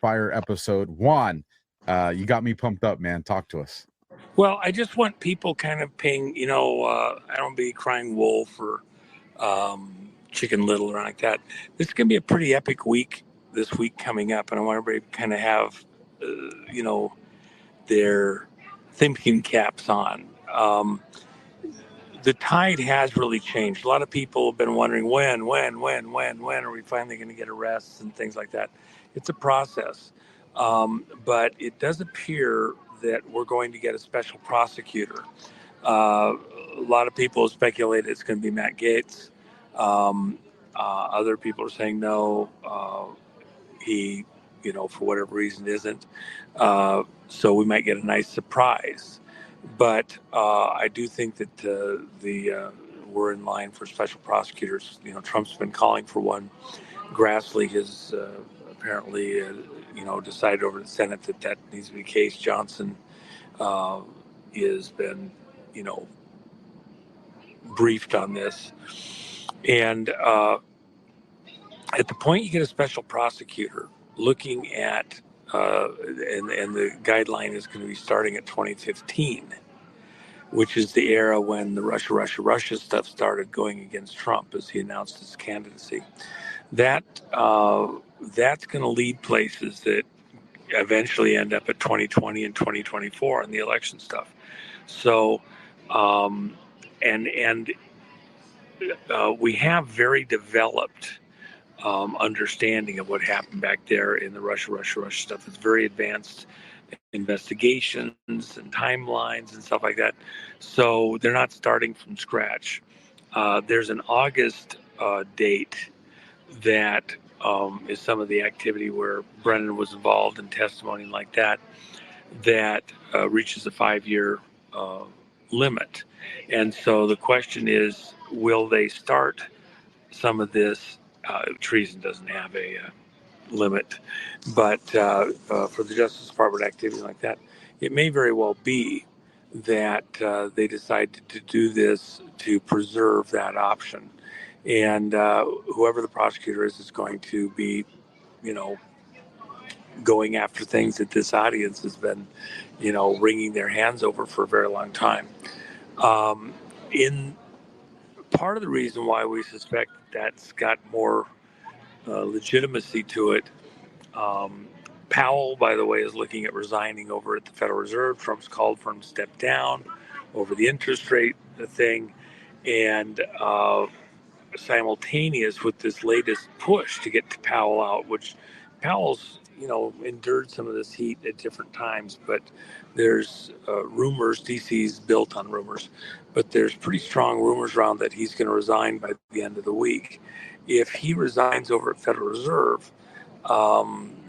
fire episode. Juan, you got me pumped up, man. Talk to us. Well, I just want people kind of paying, I don't be crying wolf or Chicken Little or like that. This is going to be a pretty epic week this week coming up, and I want everybody to kind of have, their thinking caps on. The tide has really changed. A lot of people have been wondering when are we finally going to get arrests and things like that. It's a process, but it does appear that we're going to get a special prosecutor. A lot of people have speculated it's going to be Matt Gaetz. Other people are saying no, he, for whatever reason isn't. So we might get a nice surprise. But I do think that we're in line for special prosecutors. Trump's been calling for one. Grassley has apparently, decided over the Senate that needs to be the case. Johnson has been, briefed on this. And at the point you get a special prosecutor looking at, and the guideline is going to be starting at 2015, which is the era when the Russia stuff started going against Trump as he announced his candidacy. That's going to lead places that eventually end up at 2020 and 2024 and the election stuff. So, we have very developed understanding of what happened back there in the Russia stuff. It's very advanced investigations and timelines and stuff like that. So they're not starting from scratch. There's an August date that is some of the activity where Brennan was involved in testimony like that reaches a 5-year limit. And so the question is, will they start some of this? Treason doesn't have a limit, but for the Justice Department activity like that, it may very well be that they decide to do this to preserve that option. And whoever the prosecutor is going to be, going after things that this audience has been, wringing their hands over for a very long time. In part of the reason why we suspect that's got more legitimacy to it, Powell, by the way, is looking at resigning over at the Federal Reserve. Trump's called for him to step down over the interest rate thing. And simultaneous with this latest push to get Powell out, which Powell's, endured some of this heat at different times, but there's rumors, DC's built on rumors, but there's pretty strong rumors around that he's going to resign by the end of the week. If he resigns over at Federal Reserve,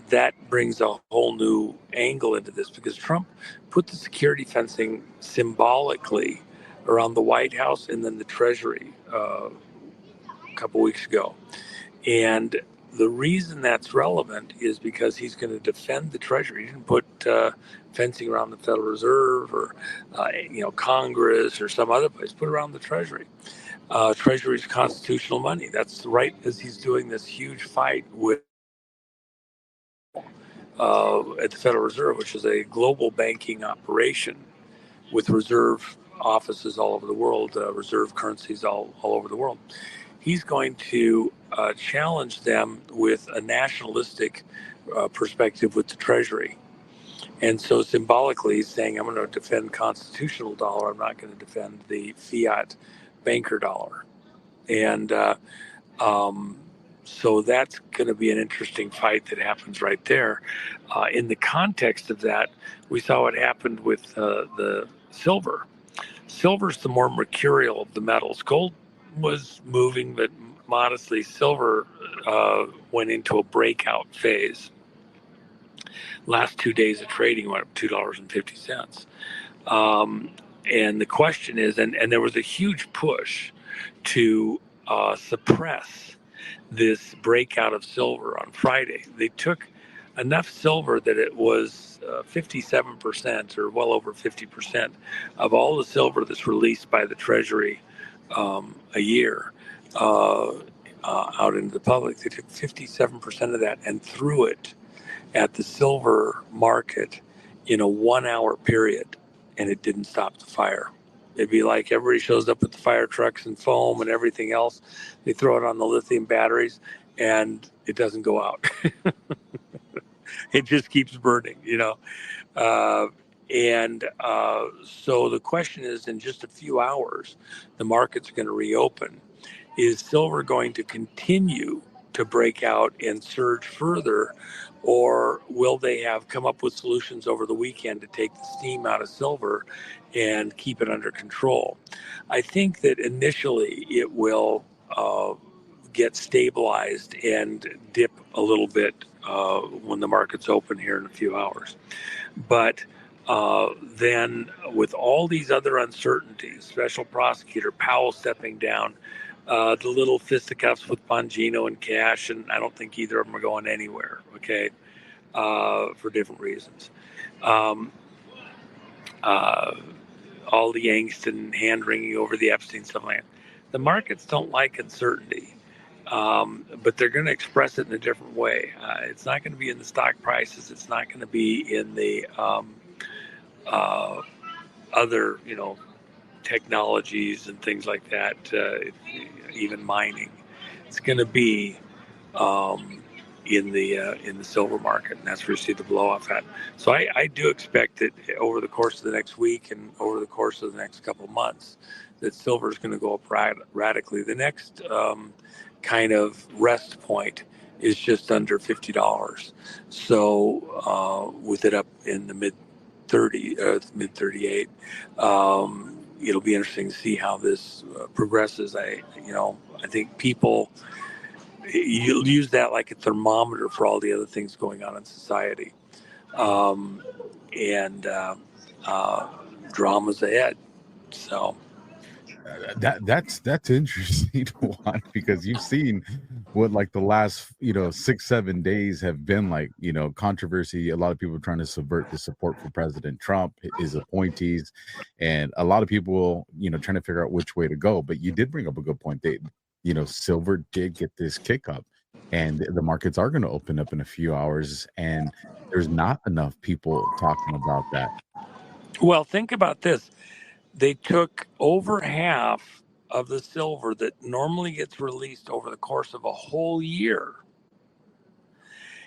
that brings a whole new angle into this, because Trump put the security fencing symbolically around the White House and then the Treasury a couple weeks ago. And the reason that's relevant is because he's going to defend the Treasury. He didn't put fencing around the Federal Reserve or, Congress or some other place. Put it around the Treasury. Treasury's constitutional money. That's right, as he's doing this huge fight with at the Federal Reserve, which is a global banking operation with reserve offices all over the world, reserve currencies all over the world. He's going to challenge them with a nationalistic perspective with the Treasury. And so symbolically, he's saying, I'm going to defend constitutional dollar. I'm not going to defend the fiat banker dollar. And so that's going to be an interesting fight that happens right there. In the context of that, we saw what happened with the silver. Silver's the more mercurial of the metals. Gold was moving, but modestly. Silver went into a breakout phase. Last 2 days of trading went up $2.50. And the question is, and there was a huge push to suppress this breakout of silver on Friday. They took enough silver that it was 57% or well over 50% of all the silver that's released by the Treasury a year out into the public. They took 57% of that and threw it at the silver market in a 1 hour period, and it didn't stop the fire. It'd be like everybody shows up with the fire trucks and foam and everything else. They throw it on the lithium batteries, and it doesn't go out. It just keeps burning, Uh, so the question is, in just a few hours, the market's going to reopen. Is silver going to continue to break out and surge further, or will they have come up with solutions over the weekend to take the steam out of silver and keep it under control? I think that initially it will get stabilized and dip a little bit when the market's open here in a few hours. But then, with all these other uncertainties, special prosecutor Powell stepping down, the little fisticuffs with Bongino and Cash, and I don't think either of them are going anywhere, okay, for different reasons. Um, uh, all the angst and hand-wringing over the Epstein stuff like that. The markets don't like uncertainty, but they're going to express it in a different way. It's not going to be in the stock prices. It's not going to be in the other, technologies and things like that, even mining. It's going to be in the silver market, and that's where you see the blow off at. So I do expect that over the course of the next week and over the course of the next couple of months, that silver is going to go up radically. The next kind of rest point is just under $50. So with it up in the mid 38. It'll be interesting to see how this progresses. I think people, you'll use that like a thermometer for all the other things going on in society, and dramas ahead. So that's interesting, Juan, because you've seen what like the last 6-7 days have been like, controversy. A lot of people trying to subvert the support for President Trump, his appointees, and a lot of people trying to figure out which way to go. But you did bring up a good point. Silver did get this kick up, and the markets are going to open up in a few hours, and there's not enough people talking about that. Well, think about this. They took over half of the silver that normally gets released over the course of a whole year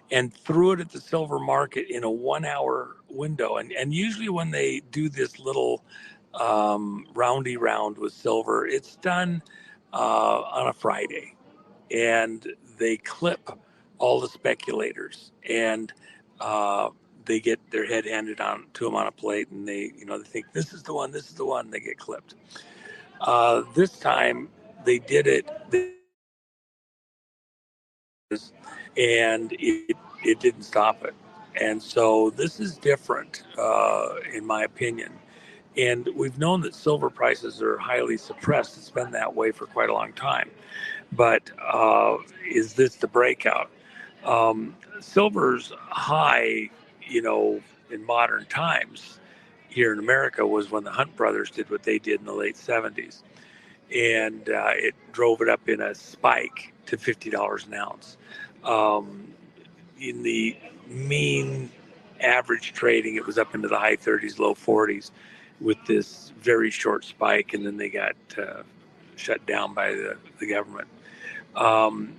and threw it at the silver market in a 1 hour window. And usually when they do this little roundy round with silver, it's done on a Friday, and they clip all the speculators, and they get their head handed on to them on a plate, and they think this is the one, they get clipped. This time they did it, and it didn't stop it. And so this is different, in my opinion. And we've known that silver prices are highly suppressed. It's been that way for quite a long time. But is this the breakout? Silver's high, in modern times here in America was when the Hunt brothers did what they did in the late 70s. And it drove it up in a spike to $50 an ounce. In the mean average trading, it was up into the high 30s, low 40s with this very short spike, and then they got shut down by the government.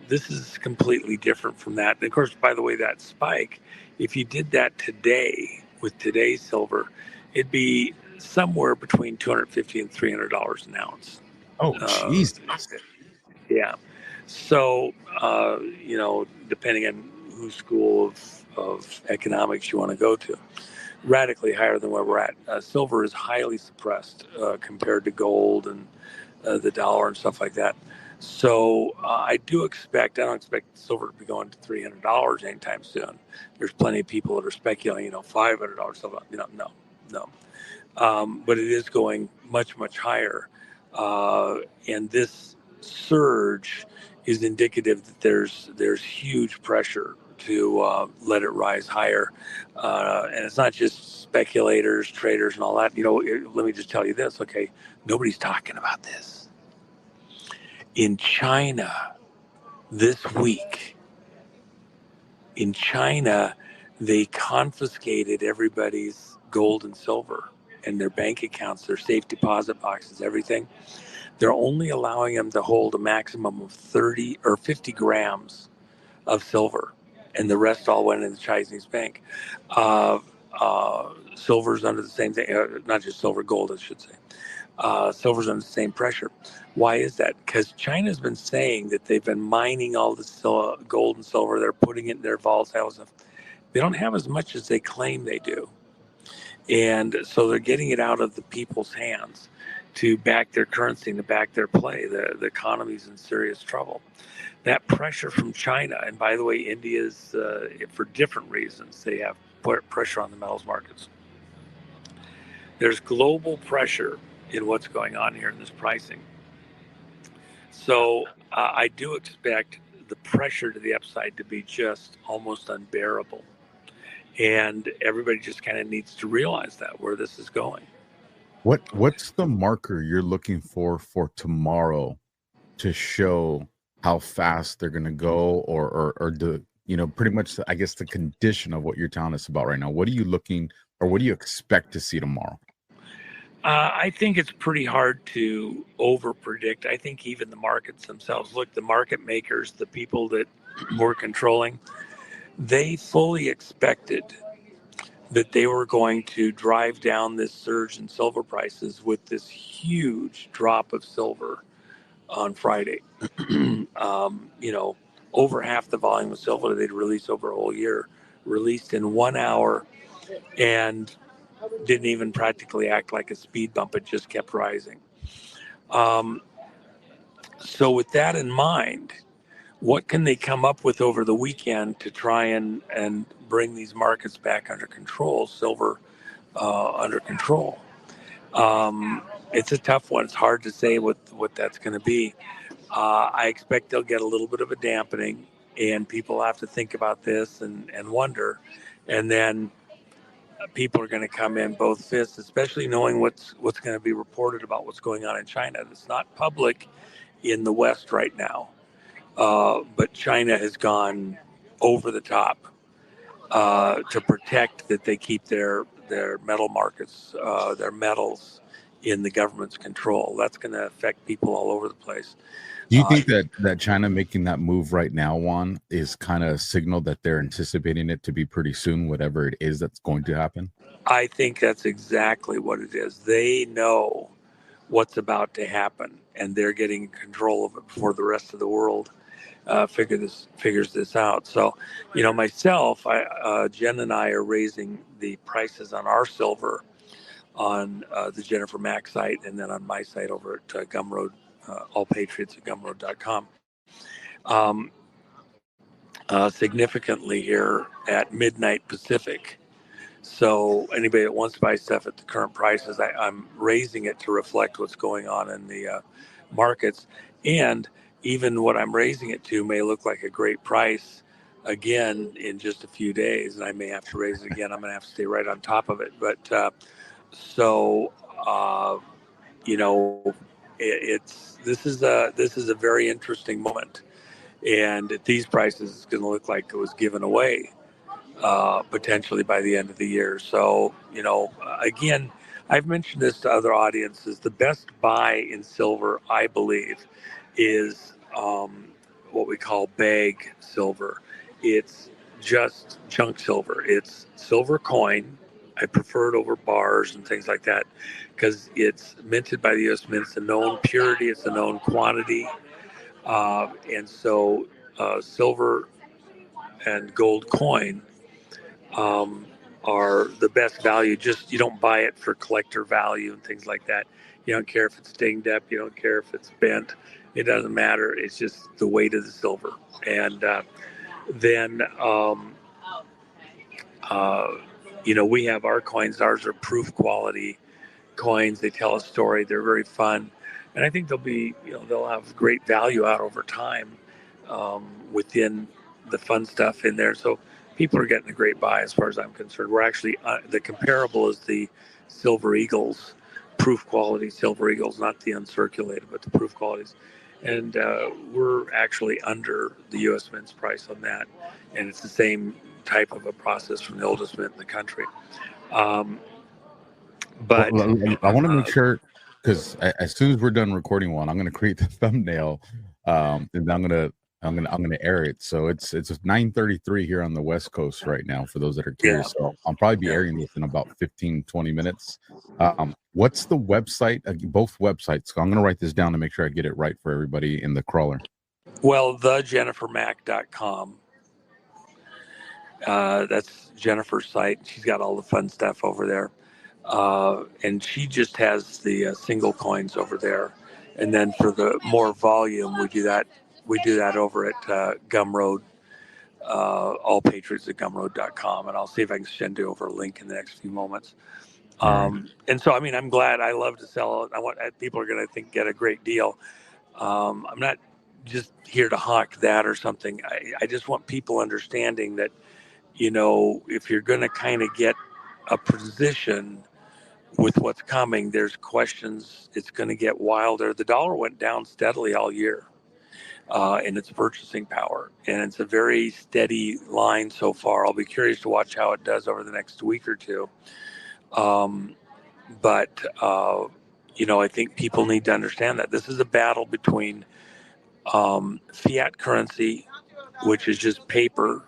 This is completely different from that. And of course, by the way, that spike, if you did that today with today's silver, it'd be somewhere between $250 and $300 an ounce. Oh, jeez. Yeah. So, depending on whose school of economics you want to go to, radically higher than where we're at. Silver is highly suppressed compared to gold and the dollar and stuff like that. So I don't expect silver to be going to $300 anytime soon. There's plenty of people that are speculating, $500 silver. No. But it is going much, much higher. And this surge is indicative that there's huge pressure to let it rise higher. And it's not just speculators, traders, and all that. Let me just tell you this, okay? Nobody's talking about this. In China this week, they confiscated everybody's gold and silver and their bank accounts, their safe deposit boxes, everything. They're only allowing them to hold a maximum of 30 or 50 grams of silver, and the rest all went in the Chinese bank. Uh, Silver's under the same thing, not just silver, gold, I should say. Silver's under the same pressure. Why is that? Because China's been saying that they've been mining all this gold and silver. They're putting it in their vaults. They don't have as much as they claim they do. And so they're getting it out of the people's hands to back their currency and to back their play. The economy's in serious trouble. That pressure from China, and by the way, India's, for different reasons, they have put pressure on the metals markets. There's global pressure in what's going on here in this pricing. So I do expect the pressure to the upside to be just almost unbearable. And everybody just kind of needs to realize that, where this is going. What's the marker you're looking for tomorrow to show how fast they're going to go, or the, pretty much, I guess, the condition of what you're telling us about right now? What are you looking, or what do you expect to see tomorrow? I think it's pretty hard to over predict. I think even the markets themselves, look, the market makers, the people that were controlling, they fully expected that they were going to drive down this surge in silver prices with this huge drop of silver on Friday. Over half the volume of silver they'd release over a whole year, released in 1 hour, and didn't even practically act like a speed bump. It just kept rising. So with that in mind, what can they come up with over the weekend to try and bring these markets back under control, silver under control? It's a tough one. It's hard to say what that's going to be. I expect they'll get a little bit of a dampening, and people have to think about this and wonder. And then people are going to come in both fists, especially knowing what's going to be reported about what's going on in China. It's not public in the West right now, but China has gone over the top to protect that they keep their metal markets, their metals in the government's control. That's going to affect people all over the place. Do you think that China making that move right now, Juan, is kind of a signal that they're anticipating it to be pretty soon, whatever it is that's going to happen? I think that's exactly what it is. They know what's about to happen, and they're getting control of it before the rest of the world figures this out. So, myself, Jen and I are raising the prices on our silver on the Jennifer Mack site, and then on my site over at Gumroad, allpatriots at gumroad.com. Significantly here at midnight Pacific. So anybody that wants to buy stuff at the current prices, I'm raising it to reflect what's going on in the markets. And even what I'm raising it to may look like a great price again in just a few days, and I may have to raise it again. I'm going to have to stay right on top of it. But this is a very interesting moment, and at these prices, it's going to look like it was given away potentially by the end of the year. So, again, I've mentioned this to other audiences. The best buy in silver, I believe, is what we call bag silver. It's just junk silver. It's silver coin. I prefer it over bars and things like that because it's minted by the U.S. Mint. It's a known purity. It's a known quantity. And so silver and gold coin are the best value. Just, you don't buy it for collector value and things like that. You don't care if it's dinged up. You don't care if it's bent. It doesn't matter. It's just the weight of the silver. And then we have our coins. Ours are proof quality coins. They tell a story. They're very fun, and I think they'll have great value out over time within the fun stuff in there. So people are getting a great buy as far as I'm concerned. We're actually the comparable is the Silver Eagles, proof quality Silver Eagles, not the uncirculated, but the proof qualities. and we're actually under the U.S. Mint's price on that, and it's the same type of a process from the oldest mint in the country. But I want to make sure, because as soon as we're done recording one, I'm going to create the thumbnail, and I'm gonna air it. So it's 9:33 here on the West Coast right now. For those that are curious, so I'll probably be airing this in about 15-20 minutes. What's the website? Both websites. So I'm gonna write this down to make sure I get it right for everybody in the crawler. Well, thejennifermack.com. That's Jennifer's site. She's got all the fun stuff over there. And she just has the single coins over there. And then for the more volume, we do that over at Gumroad, allpatriots@gumroad.com. And I'll see if I can send you over a link in the next few moments. And so, I mean, I'm glad. I love to sell it. I want people are going to get a great deal. I'm not just here to hawk that or something. I just want people understanding that, if you're going to kind of get a position with what's coming, there's questions. It's going to get wilder. The dollar went down steadily all year in its purchasing power, and it's a very steady line so far. I'll be curious to watch how it does over the next week or two. But I think people need to understand that this is a battle between fiat currency, which is just paper,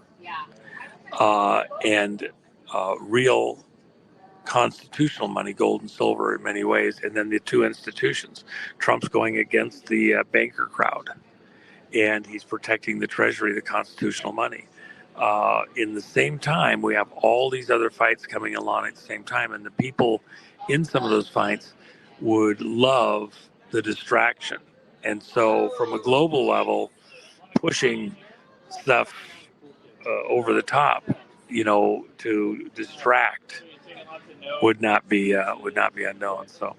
and real constitutional money, gold and silver in many ways, and then the two institutions. Trump's going against the banker crowd, and he's protecting the treasury, the constitutional money. In the same time, we have all these other fights coming along at the same time, and the people in some of those fights would love the distraction. And so from a global level, pushing stuff over the top, to distract would not be unknown. So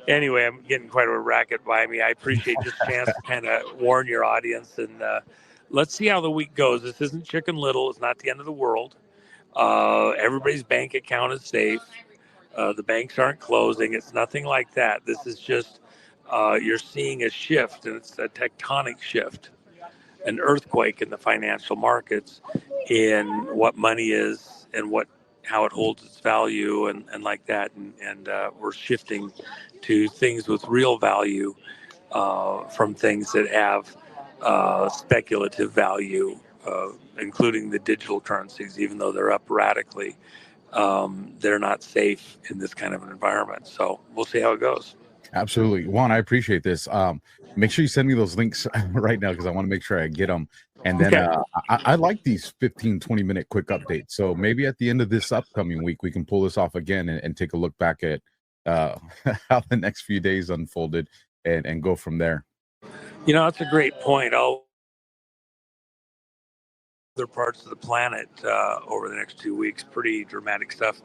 anyway, I'm getting quite a racket by me. I appreciate this chance to kind of warn your audience, and let's see how the week goes. This isn't Chicken Little. It's not the end of the world. Everybody's bank account is safe. The banks aren't closing. It's nothing like that. This is just you're seeing a shift, and it's a tectonic shift, an earthquake in the financial markets in what money is and how it holds its value and like that. And we're shifting to things with real value from things that have speculative value, including the digital currencies. Even though they're up radically, they're not safe in this kind of an environment. So we'll see how it goes. Absolutely. Juan, I appreciate this. Make sure you send me those links right now, because I want to make sure I get them. And then I like these 15-20 minute quick updates. So maybe at the end of this upcoming week, we can pull this off again and take a look back at how the next few days unfolded and go from there. That's a great point. Other parts of the planet over the next 2 weeks, pretty dramatic stuff.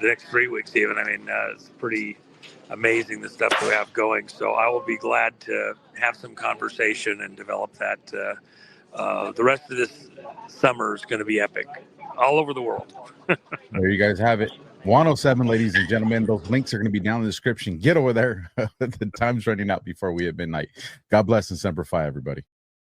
The next 3 weeks even. I mean, it's pretty amazing the stuff we have going. So I will be glad to have some conversation and develop that. The rest of this summer is going to be epic all over the world. There you guys have it. 107, ladies and gentlemen. Those links are going to be down in the description. Get over there. The time's running out before we hit midnight. God bless and Semper Fi, everybody.